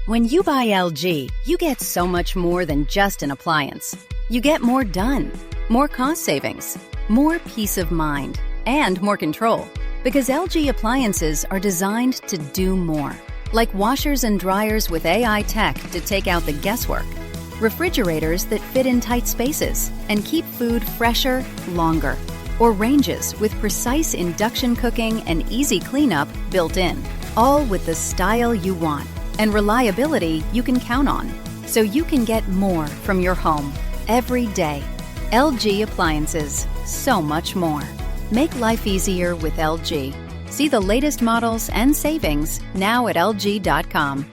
When you buy LG, you get so much more than just an appliance. You get more done, more cost savings, more peace of mind, and more control. Because LG appliances are designed to do more. Like washers and dryers with AI tech to take out the guesswork. Refrigerators that fit in tight spaces and keep food fresher longer. Or ranges with precise induction cooking and easy cleanup built in. All with the style you want and reliability you can count on. So you can get more from your home every day. LG Appliances. So much more. Make life easier with LG. See the latest models and savings now at LG.com.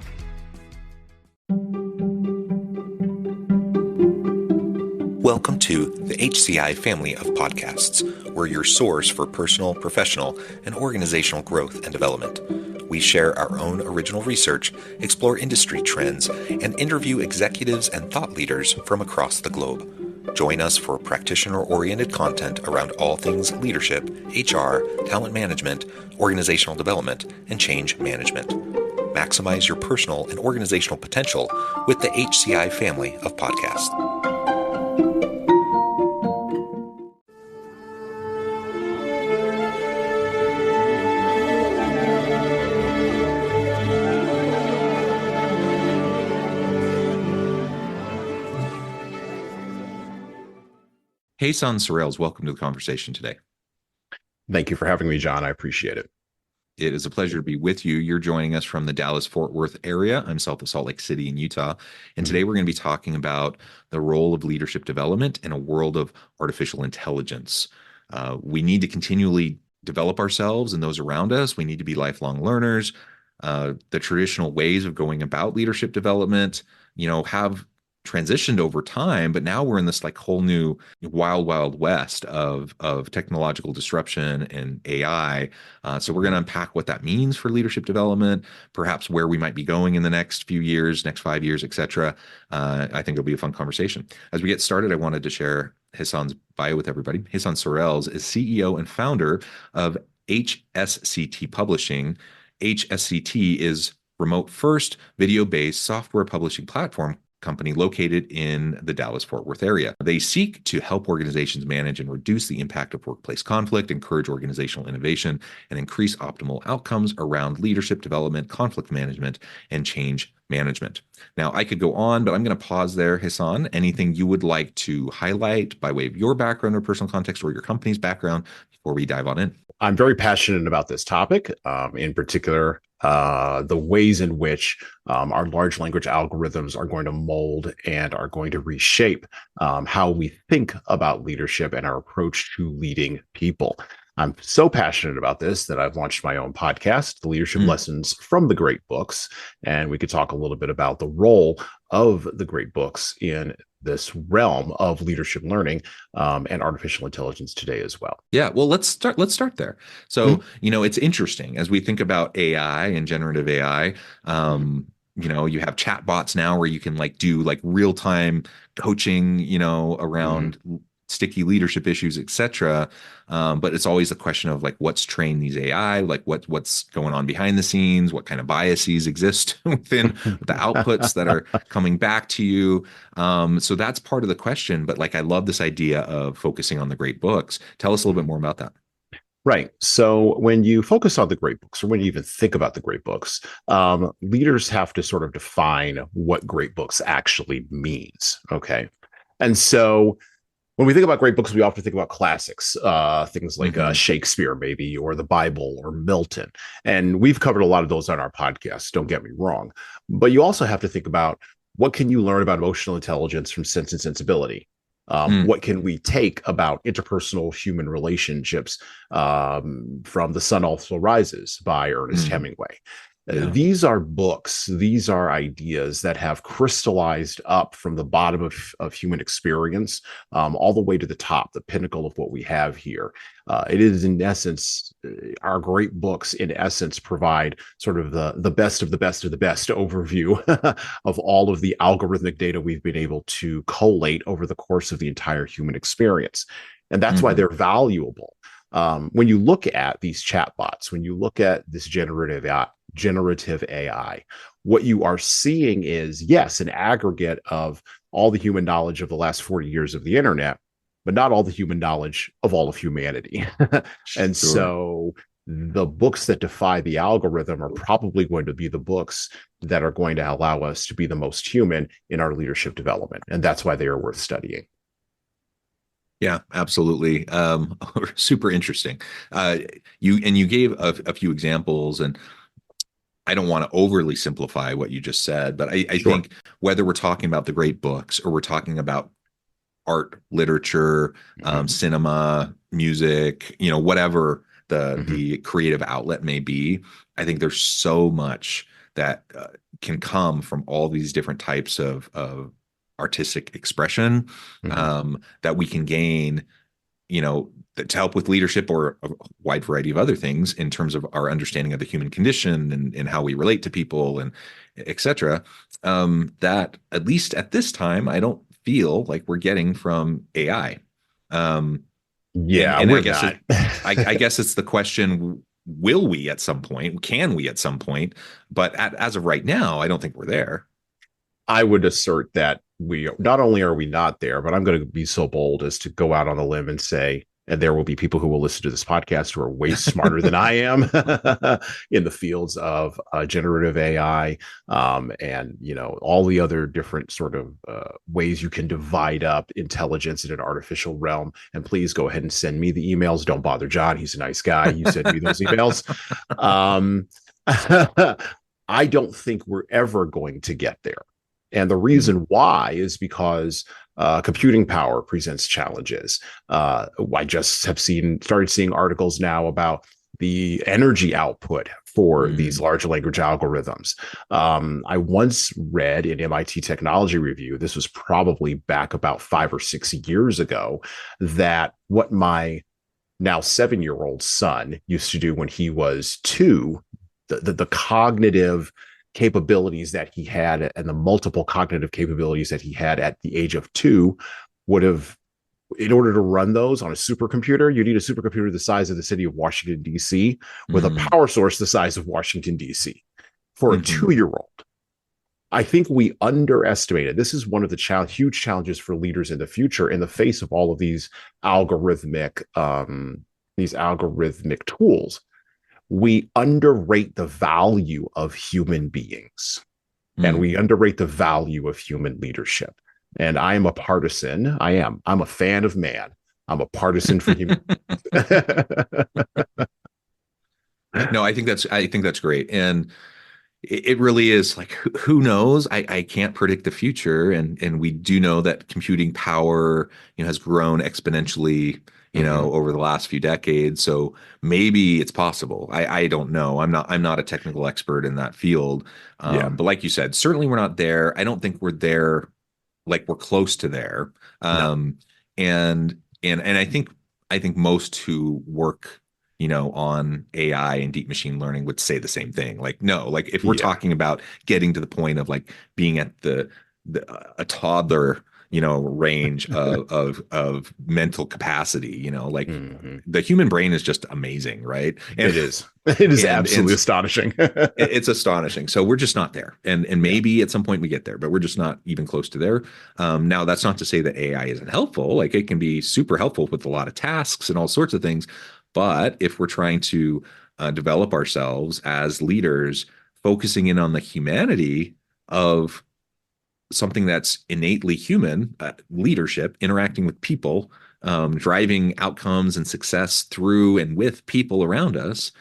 Welcome to the HCI family of podcasts. We're your source for personal, professional, and organizational growth and development. We share our own original research, explore industry trends, and interview executives and thought leaders from across the globe. Join us for practitioner-oriented content around all things leadership, HR, talent management, organizational development, and change management. Maximize your personal and organizational potential with the HCI family of podcasts. Jesan Sorrells, welcome to the conversation today. Thank you for having me, John. I appreciate it. It is a pleasure to be with you. You're joining us from the Dallas-Fort Worth area. I'm south of Salt Lake City in Utah. And today we're going to be talking about the role of leadership development in a world of artificial intelligence. We need to continually develop ourselves and those around us. We need to be lifelong learners. The traditional ways of going about leadership development, have transitioned over time, but now we're in this whole new wild west of technological disruption and AI. So we're going to unpack what that means for leadership development, perhaps where we might be going in the next few years, next 5 years, et cetera. I think it'll be a fun conversation. As we get started, I wanted to share Jesan's bio with everybody. Jesan Sorrells is CEO and founder of HSCT Publishing. HSCT is remote first video-based software publishing platform company located in the Dallas-Fort Worth area. They seek to help organizations manage and reduce the impact of workplace conflict, encourage organizational innovation, and increase optimal outcomes around leadership development, conflict management, and change management. Now, I could go on, but I'm going to pause there. Jesan, anything you would like to highlight by way of your background or personal context or your company's background before we dive on in? I'm very passionate about this topic, in particular, the ways in which our large language algorithms are going to mold and are going to reshape how we think about leadership and our approach to leading people. I'm so passionate about this that I've launched my own podcast, The Leadership Lessons from the Great Books. And we could talk a little bit about the role of the great books in this realm of leadership learning and artificial intelligence today as well. Yeah, well, let's start there. So, it's interesting as we think about AI and generative AI. You have chat bots now where you can do real-time coaching, around sticky leadership issues, et cetera. But it's always a question of what's trained these AI, what's going on behind the scenes, what kind of biases exist within the outputs that are coming back to you. So that's part of the question. But I love this idea of focusing on the great books. Tell us a little bit more about that. Right. So when you focus on the great books, or when you even think about the great books, leaders have to sort of define what great books actually means. Okay. And so when we think about great books, we often think about classics, things like Shakespeare, maybe, or the Bible, or Milton. And we've covered a lot of those on our podcast, don't get me wrong. But you also have to think about what can you learn about emotional intelligence from Sense and Sensibility? What can we take about interpersonal human relationships from The Sun Also Rises by Ernest Hemingway? Yeah. These are books, these are ideas that have crystallized up from the bottom of human experience all the way to the top, the pinnacle of what we have here. It is, in essence, our great books, in essence, provide sort of the best of the best of the best overview of all of the algorithmic data we've been able to collate over the course of the entire human experience. And that's why they're valuable. When you look at these chatbots, when you look at this generative AI, what you are seeing is, yes, an aggregate of all the human knowledge of the last 40 years of the internet, but not all the human knowledge of all of humanity. And so the books that defy the algorithm are probably going to be the books that are going to allow us to be the most human in our leadership development. And that's why they are worth studying. Yeah, absolutely. Super interesting. You gave a few examples, and I don't want to overly simplify what you just said, but I Sure. think whether we're talking about the great books or we're talking about art, literature, cinema, music, whatever the creative outlet may be, I think there's so much that can come from all these different types of artistic expression that we can gain, to help with leadership or a wide variety of other things in terms of our understanding of the human condition and how we relate to people and et cetera, that at least at this time, I don't feel like we're getting from AI. Yeah, and we're I guess not. I guess it's the question, will we at some point? Can we at some point? But as of right now, I don't think we're there. I would assert that we not only are we not there, but I'm going to be so bold as to go out on a limb and say, and there will be people who will listen to this podcast who are way smarter than I am in the fields of generative AI, and all the other different sort of ways you can divide up intelligence in an artificial realm. And please go ahead and send me the emails. Don't bother John; he's a nice guy. You send me those emails. I don't think we're ever going to get there. And the reason why is because computing power presents challenges. I just have started seeing articles now about the energy output for these large language algorithms. I once read in MIT Technology Review, this was probably back about 5 or 6 years ago, that what my now 7-year-old son used to do when he was 2, the cognitive capabilities that he had and the multiple cognitive capabilities that he had at the age of 2 would have, in order to run those on a supercomputer, you need a supercomputer the size of the city of Washington, D.C. with a power source the size of Washington, D.C. for a 2-year-old. I think we underestimated. This is one of the huge challenges for leaders in the future in the face of all of these algorithmic tools. We underrate the value of human beings, and we underrate the value of human leadership. And I am a partisan. I'm a fan of man. I'm a partisan for human. No, I think that's great. And it really is like, who knows? I can't predict the future. And we do know that computing power, has grown exponentially, over the last few decades. So maybe it's possible. I don't know. I'm not a technical expert in that field. But like you said, certainly we're not there. I don't think we're there. Like we're close to there. And I think most who work, on AI and deep machine learning would say the same thing. Like, no, like if we're talking about getting to the point of like being at a toddler, range of mental capacity, like the human brain is just amazing, right? And it is absolutely astonishing. It's astonishing. So we're just not there. And maybe at some point we get there, but we're just not even close to there. Now that's not to say that AI isn't helpful. Like it can be super helpful with a lot of tasks and all sorts of things. But if we're trying to develop ourselves as leaders, focusing in on the humanity of something that's innately human, leadership, interacting with people, driving outcomes and success through and with people around us,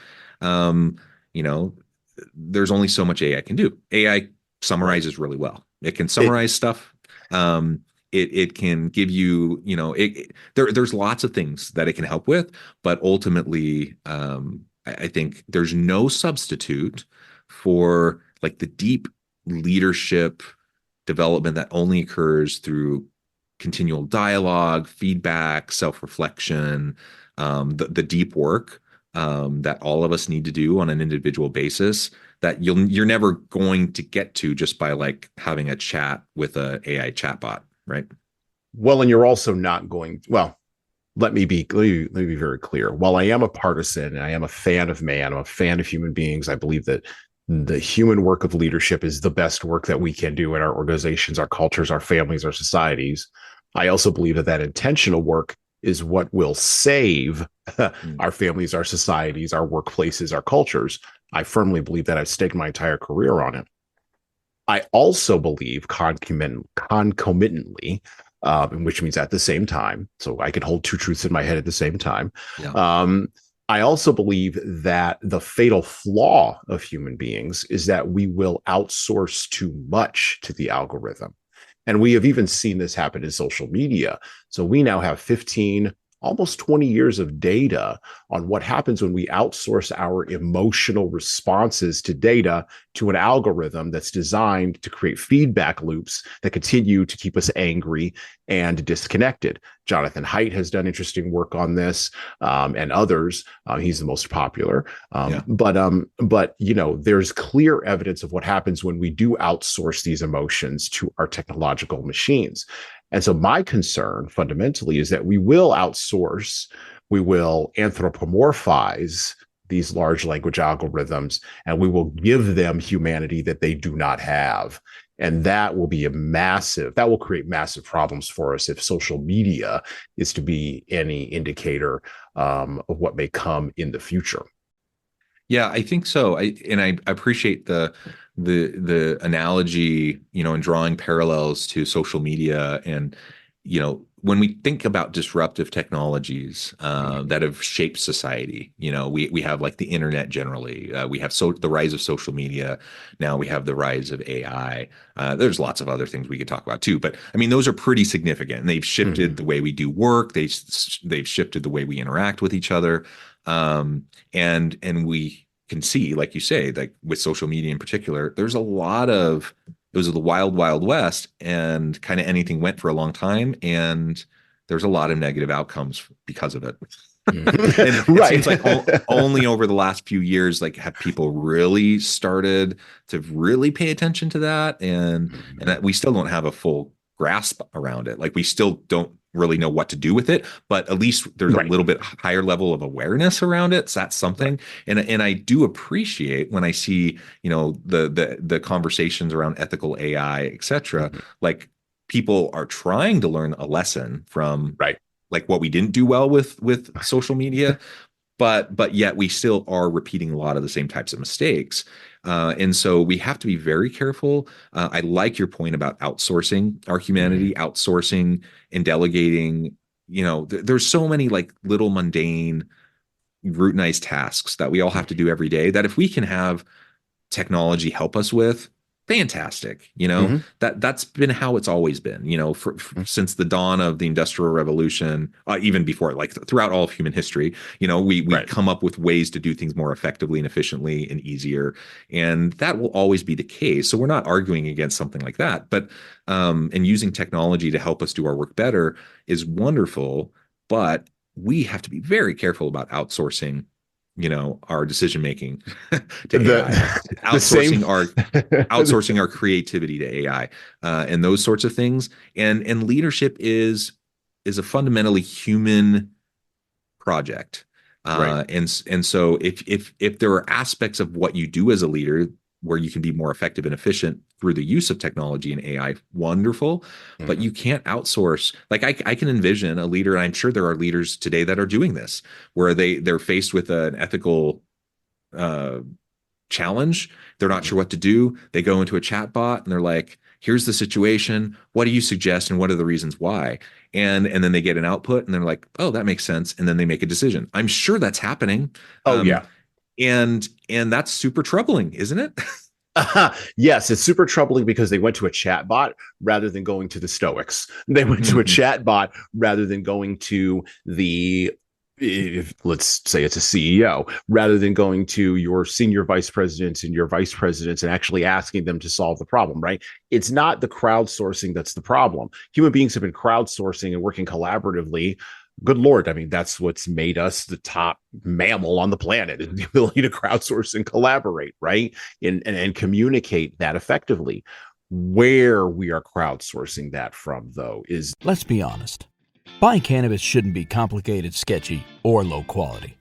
there's only so much AI can do. AI summarizes really well. It can summarize stuff. It can give you, there's lots of things that it can help with, but ultimately, I think there's no substitute for like the deep leadership development that only occurs through continual dialogue, feedback, self-reflection, the deep work that all of us need to do on an individual basis that you're never going to get to just by like having a chat with a AI chatbot, right? Well, and you're also not going, well, let me be very clear. While I am a partisan and I am a fan of man, I'm a fan of human beings, I believe that the human work of leadership is the best work that we can do in our organizations, our cultures, our families, our societies. I also believe that that intentional work is what will save our families, our societies, our workplaces, our cultures. I firmly believe that. I've staked my entire career on it. I also believe concomitantly, which means at the same time, so I can hold two truths in my head at the same time. Yeah. I also believe that the fatal flaw of human beings is that we will outsource too much to the algorithm. And we have even seen this happen in social media. So we now have 15, almost 20 years of data on what happens when we outsource our emotional responses to data to an algorithm that's designed to create feedback loops that continue to keep us angry and disconnected. Jonathan Haidt has done interesting work on this, and others. He's the most popular. But you know, there's clear evidence of what happens when we do outsource these emotions to our technological machines. And so my concern fundamentally is that we will outsource, we will anthropomorphize these large language algorithms, and we will give them humanity that they do not have. And that will be that will create massive problems for us if social media is to be any indicator of what may come in the future. Yeah, I think so. I appreciate the analogy, you know, and drawing parallels to social media. And, you know, when we think about disruptive technologies that have shaped society, you know, we have like the internet generally, we have the rise of social media. Now we have the rise of AI. There's lots of other things we could talk about too, but I mean, those are pretty significant, and they've shifted the way we do work. They've shifted the way we interact with each other. And we can see, like you say, like with social media in particular, there's a lot of, it was the wild, wild west, and kind of anything went for a long time. And there's a lot of negative outcomes because of it. And it seems like only over the last few years, like, have people really started to really pay attention to that. And that we still don't have a full grasp around it. Like, we still don't really know what to do with it, but at least there's a little bit higher level of awareness around it. So that's something. And I do appreciate when I see, you know, the conversations around ethical AI, et cetera, like people are trying to learn a lesson from like what we didn't do well with social media, but yet we still are repeating a lot of the same types of mistakes. And so we have to be very careful. I like your point about outsourcing our humanity, outsourcing and delegating. You know, there's so many like little mundane, routinized tasks that we all have to do every day that if we can have technology help us with, fantastic. You know, that's been how it's always been, you know, since the dawn of the Industrial Revolution, even before, like throughout all of human history, you know, we come up with ways to do things more effectively and efficiently and easier. And that will always be the case. So we're not arguing against something like that, but and using technology to help us do our work better is wonderful. But we have to be very careful about outsourcing, you know, our decision making to AI, outsourcing our creativity to AI, and those sorts of things. And leadership is a fundamentally human project. And so if there are aspects of what you do as a leader where you can be more effective and efficient through the use of technology and AI, wonderful. But you can't outsource. Like I can envision a leader, and I'm sure there are leaders today that are doing this, where they're faced with an ethical challenge. They're not sure what to do. They go into a chat bot and they're like, here's the situation. What do you suggest? And what are the reasons why? And then they get an output and they're like, oh, that makes sense. And then they make a decision. I'm sure that's happening. And that's super troubling, isn't it? Yes, it's super troubling because they went to a chat bot rather than going to the Stoics. They went to a chat bot rather than going to let's say it's a CEO, rather than going to your senior vice presidents and your vice presidents and actually asking them to solve the problem, right? It's not the crowdsourcing that's the problem. Human beings have been crowdsourcing and working collaboratively. Good Lord. I mean, that's what's made us the top mammal on the planet, is the ability to crowdsource and collaborate, right? And communicate that effectively. Where we are crowdsourcing that from, though, is... Let's be honest. Buying cannabis shouldn't be complicated, sketchy, or low quality.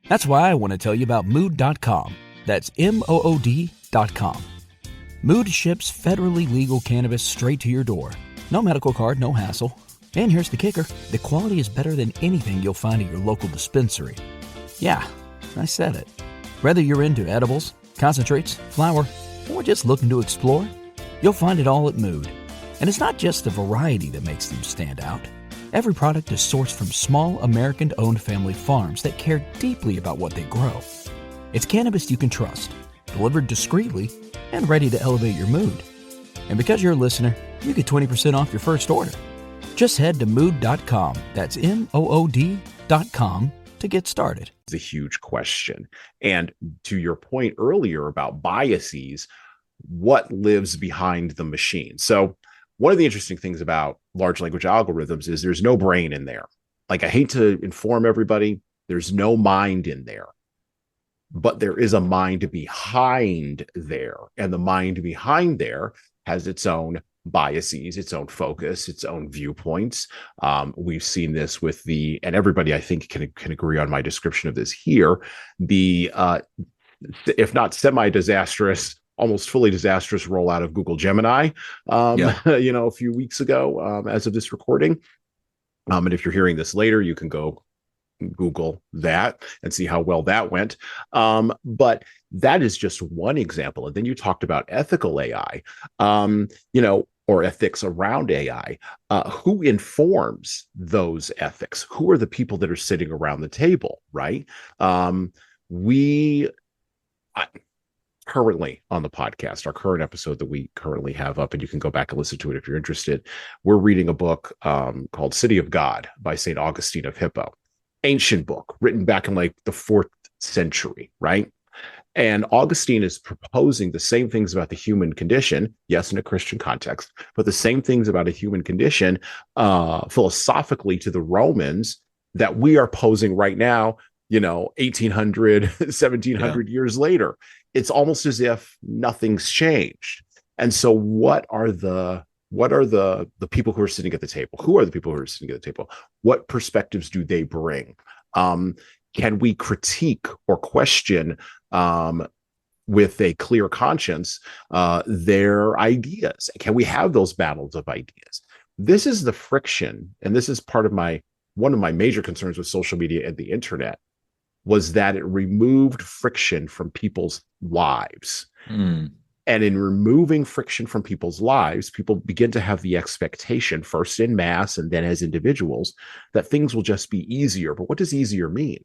That's why I want to tell you about Mood.com. That's MOOD.com. mood.com. Mood ships federally legal cannabis straight to your door. No medical card, no hassle. And here's the kicker. The quality is better than anything you'll find at your local dispensary. Yeah, I said it. Whether you're into edibles, concentrates, flower, or just looking to explore, you'll find it all at Mood. And it's not just the variety that makes them stand out. Every product is sourced from small American-owned family farms that care deeply about what they grow. It's cannabis you can trust, delivered discreetly, and ready to elevate your mood. And because you're a listener, you get 20% off your first order. Just head to mood.com, that's MOOD.com, to get started. It's a huge question. And to your point earlier about biases, what lives behind the machine? So one of the interesting things about large language algorithms is there's no brain in there. Like, I hate to inform everybody, there's no mind in there. But there is a mind behind there. And the mind behind there has its own biases, its own focus, its own viewpoints. We've seen this with and everybody I think can agree on my description of this here, if not semi-disastrous, almost fully disastrous rollout of Google Gemini, a few weeks ago, as of this recording. And if you're hearing this later, you can go Google that and see how well that went. But that is just one example. And then you talked about ethical AI, or ethics around AI. Who informs those ethics? Who are the people that are sitting around the table, right? Currently on the podcast, our current episode that we currently have up, and you can go back and listen to it if you're interested. We're reading a book called City of God by St. Augustine of Hippo. Ancient book written back in like the 4th century, right? And Augustine is proposing the same things about the human condition, yes, in a Christian context, but the same things about a human condition philosophically to the Romans that we are posing right now, 1800, 1700 years later. It's almost as if nothing's changed. And so what are the people who are sitting at the table? Who are the people who are sitting at the table? What perspectives do they bring? Can we critique or question with a clear conscience their ideas? Can we have those battles of ideas? This is the friction, and this is part of one of my major concerns with social media and the internet, was that it removed friction from people's lives. And in removing friction from people's lives, people begin to have the expectation, first in mass and then as individuals, that things will just be easier. But what does easier mean?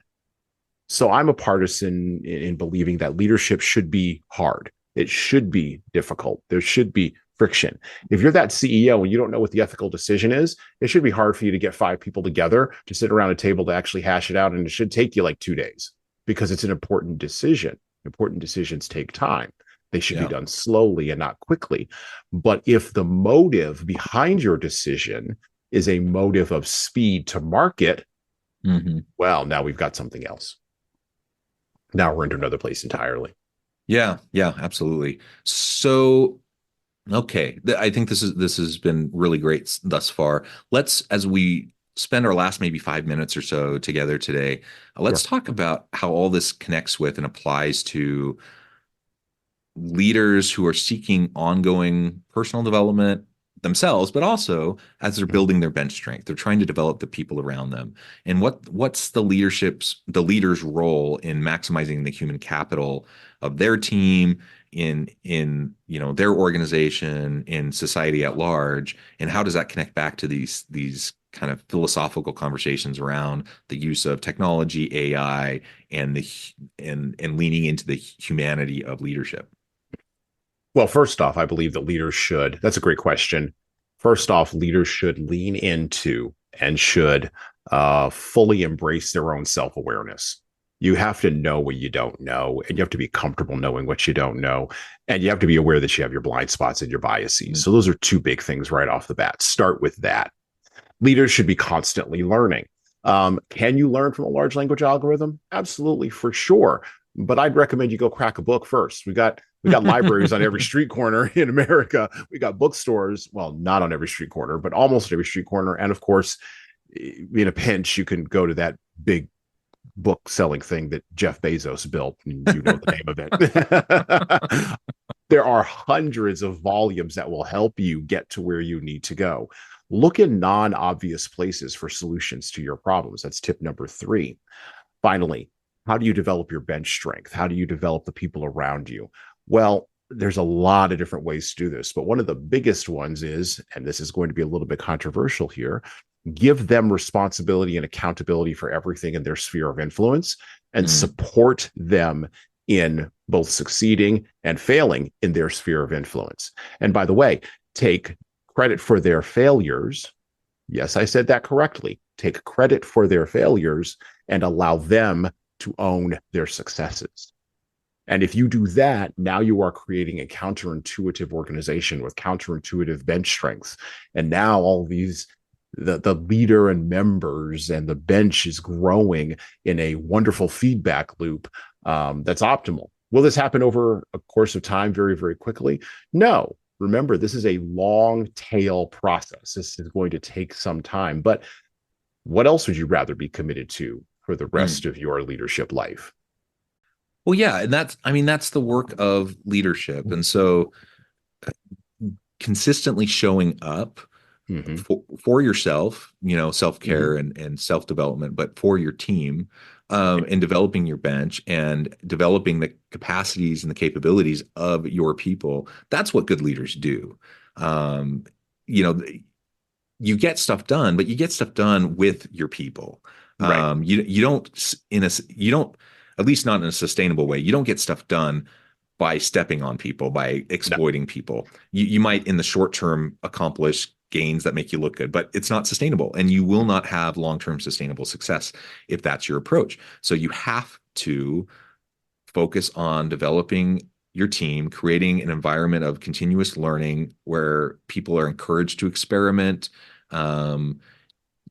So I'm a partisan in believing that leadership should be hard. It should be difficult. There should be friction. If you're that CEO and you don't know what the ethical decision is, it should be hard for you to get 5 people together to sit around a table to actually hash it out. And it should take you like 2 days because it's an important decision. Important decisions take time. They should be done slowly and not quickly. But if the motive behind your decision is a motive of speed to market, well, now we've got something else. Now we're into another place entirely. Yeah, absolutely. So, okay, I think this has been really great thus far. Let's, as we spend our last maybe 5 minutes or so together today, let's talk about how all this connects with and applies to leaders who are seeking ongoing personal development themselves, but also as they're building their bench strength, they're trying to develop the people around them. And what's the leader's role in maximizing the human capital of their team, in their organization, in society at large, and how does that connect back to these kind of philosophical conversations around the use of technology, AI, and leaning into the humanity of leadership? Well, first off, I believe that leaders should, that's a great question. First off, leaders should lean into and should fully embrace their own self-awareness. You have to know what you don't know, and you have to be comfortable knowing what you don't know. And you have to be aware that you have your blind spots and your biases. So those are 2 big things right off the bat. Start with that. Leaders should be constantly learning. Can you learn from a large language algorithm? Absolutely, for sure. But I'd recommend you go crack a book first. We got libraries on every street corner in America. We got bookstores. Well, not on every street corner, but almost every street corner. And of course, in a pinch, you can go to that big book selling thing that Jeff Bezos built. And you know the name of it. There are hundreds of volumes that will help you get to where you need to go. Look in non-obvious places for solutions to your problems. That's tip number 3. Finally, how do you develop your bench strength? How do you develop the people around you? Well, there's a lot of different ways to do this, but one of the biggest ones is, and this is going to be a little bit controversial here, give them responsibility and accountability for everything in their sphere of influence and support them in both succeeding and failing in their sphere of influence. And by the way, take credit for their failures. Yes, I said that correctly. Take credit for their failures and allow them to own their successes. And if you do that, now you are creating a counterintuitive organization with counterintuitive bench strength. And now all these, the leader and members and the bench is growing in a wonderful feedback loop that's optimal. Will this happen over a course of time very, very quickly? No. Remember, this is a long tail process. This is going to take some time. But what else would you rather be committed to for the rest of your leadership life? Well, yeah, and that's the work of leadership. And so consistently showing up for yourself, self-care and self-development, but for your team, and developing your bench and developing the capacities and the capabilities of your people. That's what good leaders do. You get stuff done, but you get stuff done with your people. Right. You don't, at least not in a sustainable way. You don't get stuff done by stepping on people, by exploiting people. You might in the short term accomplish gains that make you look good, but it's not sustainable, and you will not have long-term sustainable success if that's your approach. So you have to focus on developing your team, creating an environment of continuous learning where people are encouraged to experiment,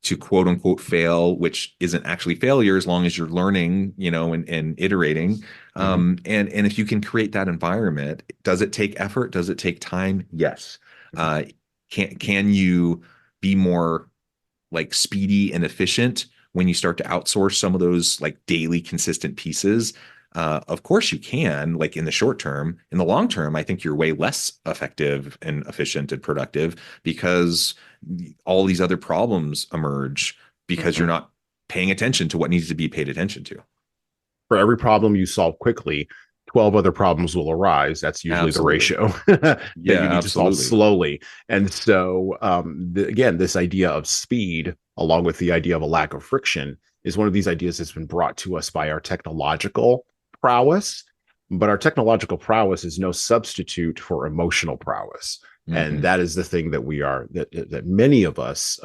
to quote unquote fail, which isn't actually failure as long as you're learning, and iterating. And if you can create that environment, does it take effort? Does it take time? Yes. Can you be more like speedy and efficient when you start to outsource some of those like daily consistent pieces? Of course you can, like in the short term. In the long term, I think you're way less effective and efficient and productive because all these other problems emerge because you're not paying attention to what needs to be paid attention to. For every problem you solve quickly, 12 other problems will arise. That's usually the ratio that you need to solve slowly. And so, again, this idea of speed, along with the idea of a lack of friction, is one of these ideas that's been brought to us by our technological prowess. But our technological prowess is no substitute for emotional prowess. And that is the thing that that many of us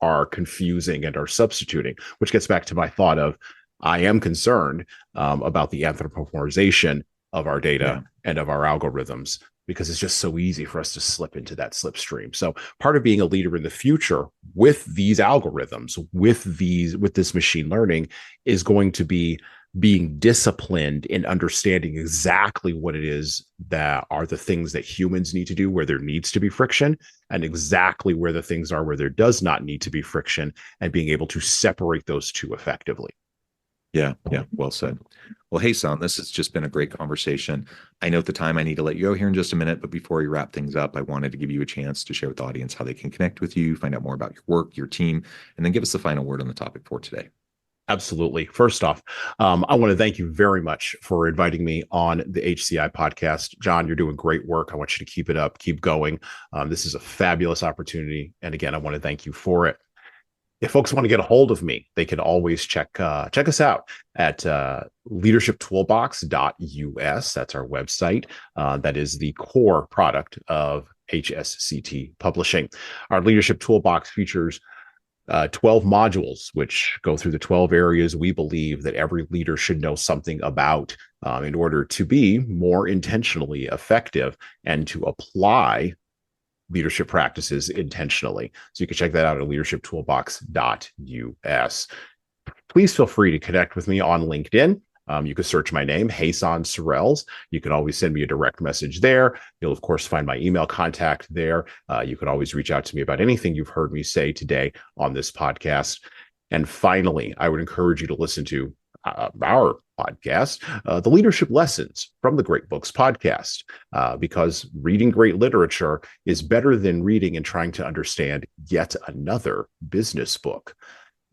are confusing and are substituting, which gets back to my thought of, I am concerned about the anthropomorphization of our data and of our algorithms, because it's just so easy for us to slip into that slipstream. So part of being a leader in the future with these algorithms, with this machine learning, is going to be being disciplined in understanding exactly what it is that are the things that humans need to do where there needs to be friction, and exactly where the things are where there does not need to be friction, and being able to separate those two effectively. Yeah. Well said. Well, hey, Jesan, this has just been a great conversation. I know at the time I need to let you go here in just a minute, but before we wrap things up, I wanted to give you a chance to share with the audience how they can connect with you, find out more about your work, your team, and then give us the final word on the topic for today. Absolutely. First off, I want to thank you very much for inviting me on the HCI podcast. John, you're doing great work. I want you to keep it up, keep going. This is a fabulous opportunity. And again, I want to thank you for it. If folks want to get a hold of me, they can always check us out at leadershiptoolbox.us. That's our website. That is the core product of HSCT Publishing. Our Leadership Toolbox features 12 modules, which go through the 12 areas we believe that every leader should know something about in order to be more intentionally effective and to apply leadership practices intentionally. So you can check that out at leadershiptoolbox.us. Please feel free to connect with me on LinkedIn. You can search my name, Jesan Sorrells. You can always send me a direct message there. You'll, of course, find my email contact there. You can always reach out to me about anything you've heard me say today on this podcast. And finally, I would encourage you to listen to our podcast, the Leadership Lessons from the Great Books podcast, because reading great literature is better than reading and trying to understand yet another business book,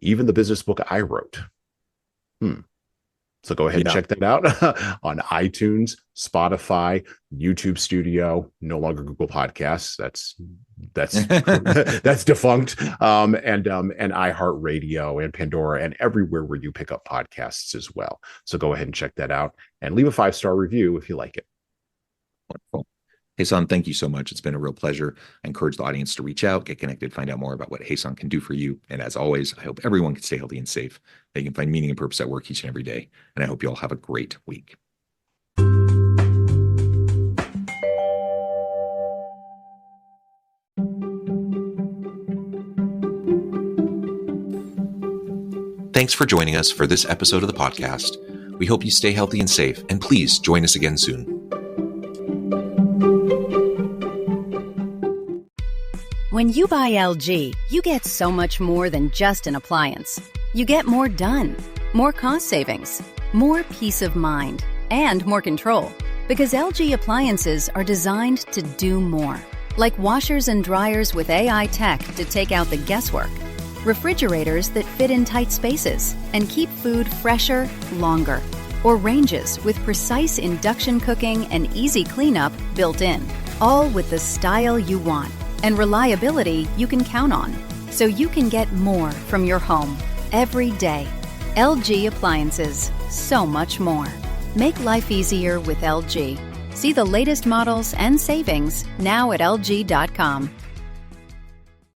even the business book I wrote. So go ahead and check that out on iTunes, Spotify, YouTube Studio, no longer Google Podcasts. That's that's defunct. And iHeartRadio and Pandora and everywhere where you pick up podcasts as well. So go ahead and check that out and leave a 5-star review if you like it. Wonderful. Jesan, thank you so much. It's been a real pleasure. I encourage the audience to reach out, get connected, find out more about what Jesan can do for you. And as always, I hope everyone can stay healthy and safe. They can find meaning and purpose at work each and every day. And I hope you all have a great week. Thanks for joining us for this episode of the podcast. We hope you stay healthy and safe, and please join us again soon. When you buy LG, you get so much more than just an appliance. You get more done, more cost savings, more peace of mind, and more control. Because LG appliances are designed to do more. Like washers and dryers with AI tech to take out the guesswork. Refrigerators that fit in tight spaces and keep food fresher longer. Or ranges with precise induction cooking and easy cleanup built in. All with the style you want and reliability you can count on, so you can get more from your home every day. LG Appliances, so much more. Make life easier with LG. See the latest models and savings now at LG.com.